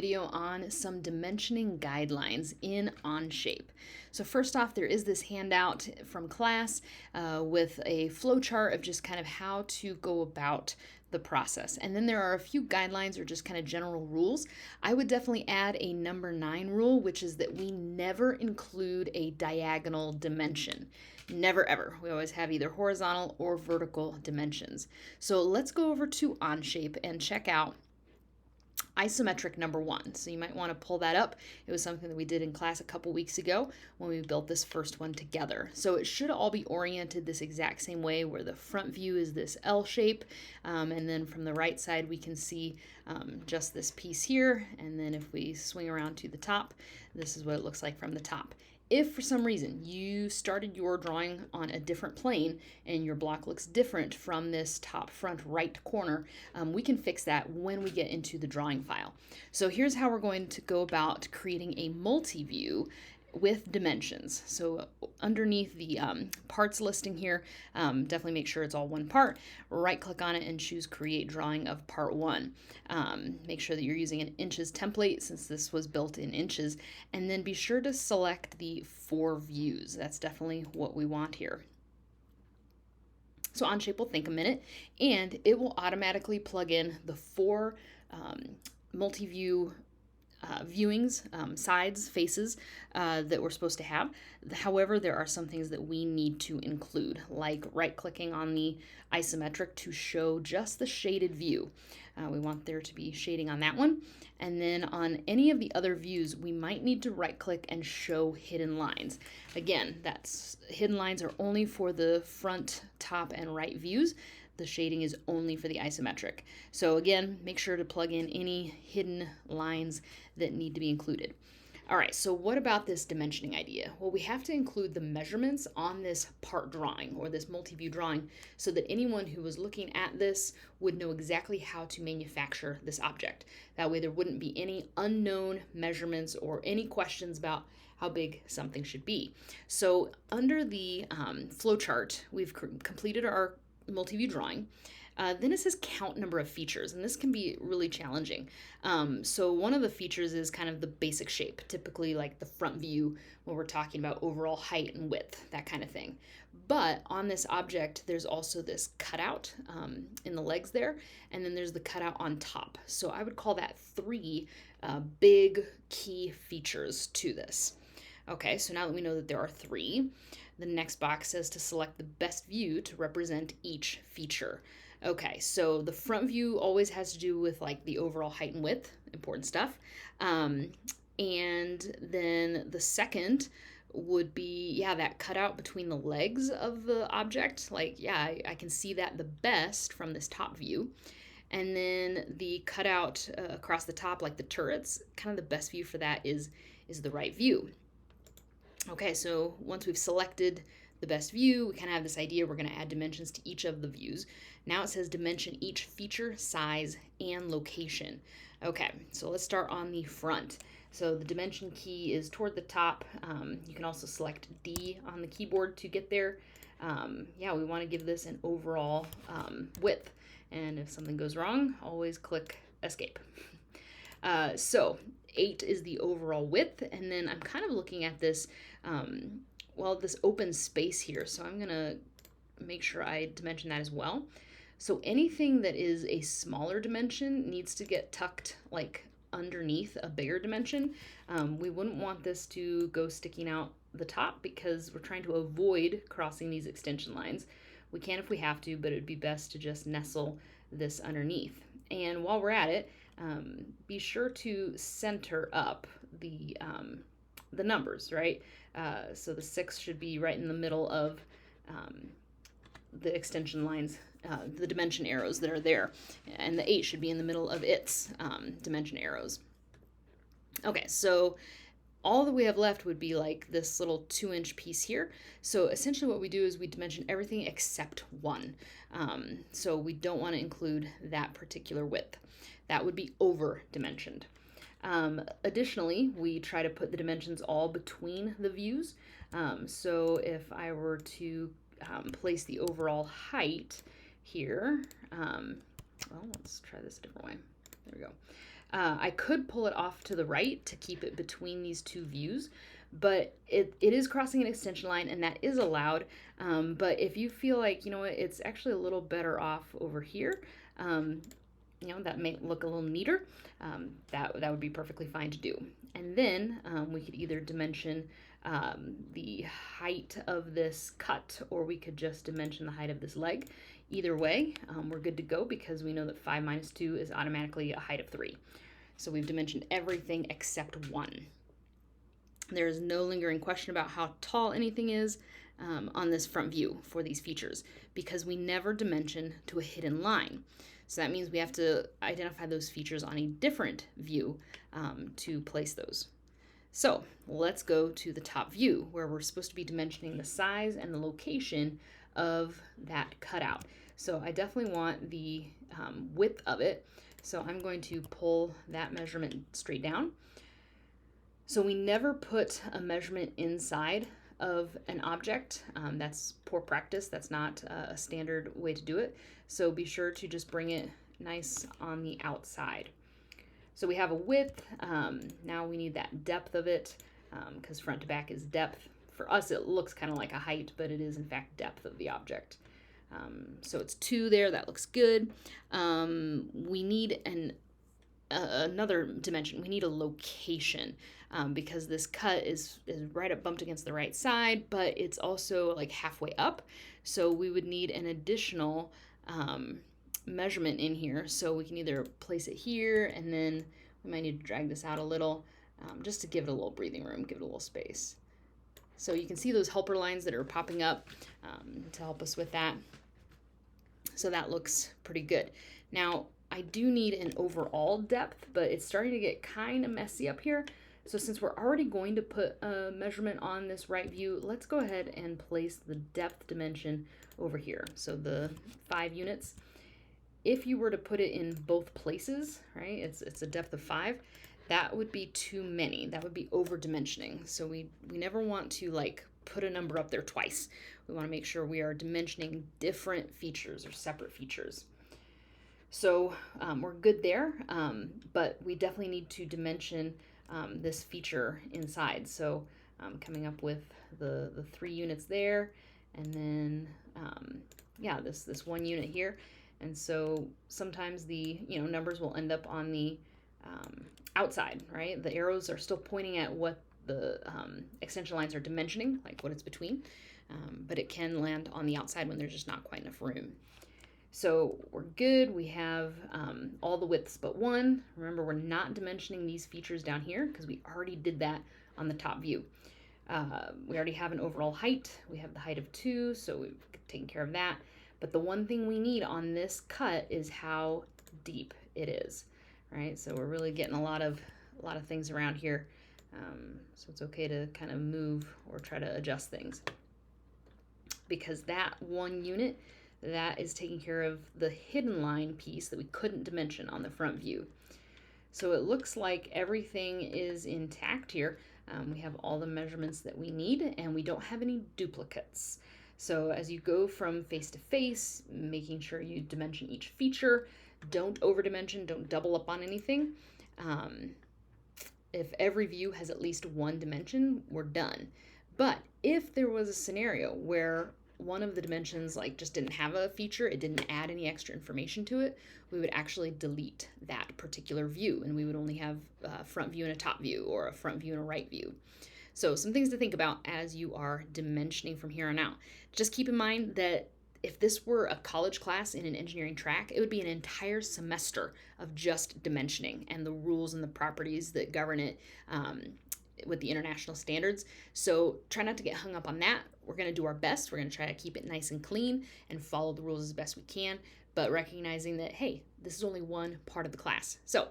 Video on some dimensioning guidelines in OnShape. So first off, there is this handout from class with a flowchart of just kind of how to go about the process. And then there are a few guidelines or just kind of general rules. I would definitely add a number 9 rule, which is that we never include a diagonal dimension. Never ever. We always have either horizontal or vertical dimensions. So let's go over to OnShape and check out isometric number 1. So you might want to pull that up. It was something that we did in class a couple weeks ago when we built this first one together. So it should all be oriented this exact same way, where the front view is this L shape, and then from the right side we can see just this piece here, and then if we swing around to the top, this is what it looks like from the top. If for some reason you started your drawing on a different plane and your block looks different from this top front right corner, we can fix that when we get into the drawing file. So here's how we're going to go about creating a multi-view with dimensions. So underneath the parts listing here, definitely make sure it's all one part. Right click on it and choose create drawing of part 1. Make sure that you're using an inches template since this was built in inches, and then be sure to select the 4 views. That's definitely what we want here. So OnShape will think a minute and it will automatically plug in the 4 multi-view viewings, sides, faces that we're supposed to have. However, there are some things that we need to include, like right-clicking on the isometric to show just the shaded view. We want there to be shading on that one. And then on any of the other views, we might need to right-click and show hidden lines. Again, that's hidden lines are only for the front, top, and right views. The shading is only for the isometric. So again, make sure to plug in any hidden lines that need to be included. All right, so what about this dimensioning idea? Well, we have to include the measurements on this part drawing or this multi-view drawing so that anyone who was looking at this would know exactly how to manufacture this object. That way there wouldn't be any unknown measurements or any questions about how big something should be. So under the flowchart, we've completed our multi-view drawing. Then it says count number of features, and this can be really challenging. So one of the features is kind of the basic shape, typically like the front view when we're talking about overall height and width, that kind of thing. But on this object, there's also this cutout in the legs there, and then there's the cutout on top. So I would call that 3 big key features to this. Okay, so now that we know that there are 3, the next box says to select the best view to represent each feature. Okay, so the front view always has to do with like the overall height and width, important stuff. And then the second would be, yeah, that cutout between the legs of the object. Like, yeah, I can see that the best from this top view. And then the cutout across the top, like the turrets, kind of the best view for that is the right view. Okay, so once we've selected the best view, we kind of have this idea we're going to add dimensions to each of the views. Now it says dimension each feature, size, and location. Okay, so let's start on the front. So the dimension key is toward the top. You can also select D on the keyboard to get there. Yeah, we want to give this an overall width. And if something goes wrong, always click escape. So 8 is the overall width, and then I'm kind of looking at this, this open space here, so I'm gonna make sure I dimension that as well. So anything that is a smaller dimension needs to get tucked like underneath a bigger dimension. We wouldn't want this to go sticking out the top because we're trying to avoid crossing these extension lines. We can if we have to, but it'd be best to just nestle this underneath. And while we're at it, be sure to center up the numbers, right? So the 6 should be right in the middle of the extension lines, the dimension arrows that are there, and the 8 should be in the middle of its dimension arrows. Okay, so all that we have left would be like this little 2-inch piece here. So essentially what we do is we dimension everything except 1. So we don't want to include that particular width. That would be over dimensioned. Additionally, we try to put the dimensions all between the views. So if I were to place the overall height here, well, let's try this a different way. There we go. I could pull it off to the right to keep it between these two views, but it is crossing an extension line and that is allowed. But if you feel like, you know what, it's actually a little better off over here, you know, that may look a little neater, that would be perfectly fine to do. And then we could either dimension the height of this cut, or we could just dimension the height of this leg. Either way, we're good to go because we know that 5 minus 2 is automatically a height of 3. So we've dimensioned everything except 1. There is no lingering question about how tall anything is on this front view for these features because we never dimension to a hidden line. So that means we have to identify those features on a different view to place those. So let's go to the top view where we're supposed to be dimensioning the size and the location of that cutout. So I definitely want the width of it. So I'm going to pull that measurement straight down. So we never put a measurement inside of an object. That's poor practice. That's not a standard way to do it. So be sure to just bring it nice on the outside. So we have a width. Now we need that depth of it because front to back is depth. For us, it looks kind of like a height, but it is in fact depth of the object. So it's 2 there. That looks good. We need another dimension. We need a location because this cut is right up bumped against the right side, but it's also like halfway up. So we would need an additional measurement in here. So we can either place it here, and then we might need to drag this out a little just to give it a little breathing room, give it a little space. So you can see those helper lines that are popping up to help us with that. So that looks pretty good. Now, I do need an overall depth, but it's starting to get kind of messy up here. So since we're already going to put a measurement on this right view, let's go ahead and place the depth dimension over here. So the 5 units. If you were to put it in both places, right, it's a depth of 5, that would be too many. That would be over dimensioning. So we never want to like put a number up there twice. We want to make sure we are dimensioning different features or separate features. So we're good there, but we definitely need to dimension this feature inside. So coming up with the 3 units there, and then yeah, this 1 unit here. And so sometimes the numbers will end up on the outside, right? The arrows are still pointing at what the extension lines are dimensioning, like what it's between, but it can land on the outside when there's just not quite enough room. So we're good. We have all the widths but 1. Remember, we're not dimensioning these features down here because we already did that on the top view. We already have an overall height. We have the height of 2, so we've taken care of that. But the one thing we need on this cut is how deep it is, right? So we're really getting a lot of things around here. So it's okay to kind of move or try to adjust things. Because that 1 unit, that is taking care of the hidden line piece that we couldn't dimension on the front view. So it looks like everything is intact here. We have all the measurements that we need, and we don't have any duplicates. So as you go from face to face, making sure you dimension each feature, don't over dimension, don't double up on anything. If every view has at least 1 dimension, we're done. But if there was a scenario where one of the dimensions like just didn't have a feature, it didn't add any extra information to it, we would actually delete that particular view, and we would only have a front view and a top view, or a front view and a right view. So some things to think about as you are dimensioning from here on out. Just keep in mind that if this were a college class in an engineering track, it would be an entire semester of just dimensioning and the rules and the properties that govern it with the international standards. So try not to get hung up on that. We're going to do our best. We're going to try to keep it nice and clean and follow the rules as best we can, but recognizing that, hey, this is only one part of the class. So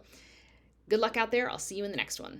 good luck out there. I'll see you in the next one.